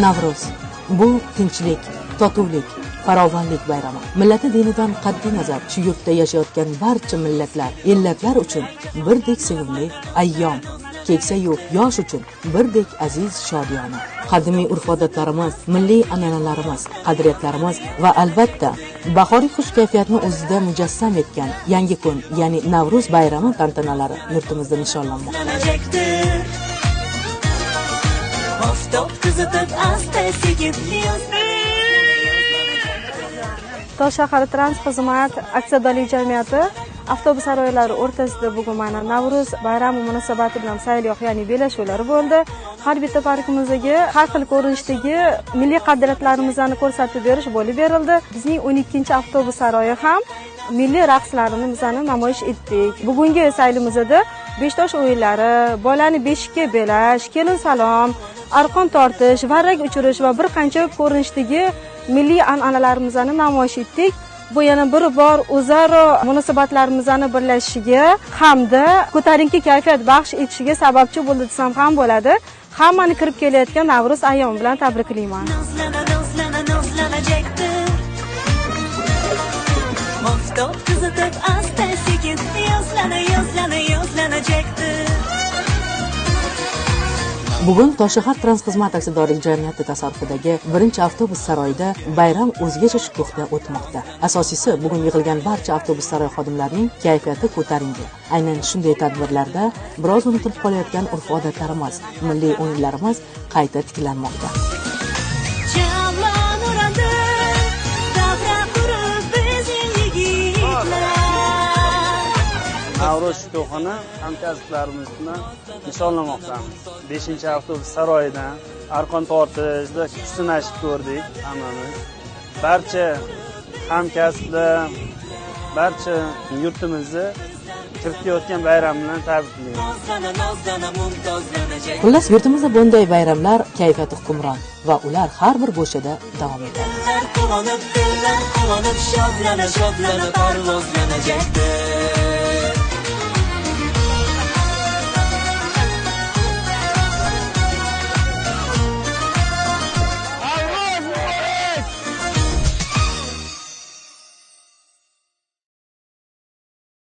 Navro'z bu tinchlik, totuvlik, farovonlik bayrami. Millati dinidan qat'iy nazar shu yurtda yashayotgan barcha millatlar, ellatlar uchun birdek sevimli ayyom. Keksa-yu yosh uchun birdek aziz shodiyona. Qadimiy urf-odatlarimiz, milliy an'analarimiz, qadriyatlarimiz va albatta bahoriy xush kayfiyatni o'zida mujassam etgan yangi kun, ya'ni Navro'z bayrami tantanalari yurtimizda nishonlanmoqda. Tosh shahar transport xizmat aksiyadorlik jamiyati avtobus saroylari o'rtasida bugun mana Navro'z bayrami munosabati bilan sayyoh, ya'ni bellashuvlar bo'ldi. Har bitta parkimizdagi har xil ko'rinishdagi milliy qadriyatlarimizni ko'rsatib berish bo'lib berildi. Bizning 12-avtobus saroyi ham milliy raqslarimizni namoyish etdik. Bugungi saylimizda beshtosh o'yinlari, bolani beshikka belash, kelin salom, arqon tortish, varrak uchirish va bir qancha ko'rinishdagi milliy an'analarimizni namoyish etdik. Bu yana bir bor o'zaro munosabatlarimizni birlashishiga hamda ko'tarinki kayfiyat baxsh etishiga sababchi bo'ldi desam ham bo'ladi. Hammani kirib kelayotgan Navro'z ayyomi bilan tabriklayman. Bugun Toshshahar Transxizmat aksiyadorlik jamiyati tasarrufidagi 1-avtobus saroyida bayram o'zgacha shukuhda o'tmoqda. Asosiysi, bugun yig'ilgan barcha avtobus saroy xodimlarining kayfiyati ko'tarinki. Aynan shunday tadbirlarda biroz unutilib qolayotgan urf-odatlarimiz, milliy o'yinlarimiz qayta tiklanmoqda. Navro'z shukuhini hamkasblarimizni nishonlamoqdamiz. 5-avtobus saroyidan arqon tortishda sinashib ko'rdik hammamiz. Barcha hamkasblar, barcha yurtimizni kirib kelayotgan bayram bilan tabriklaymiz. Xullas, yurtimizda bunday bayramlar kayfiyati hukmron va ular har bir bo'shada davom etadi. Quvonib, shodlana, parvozlanajakdir.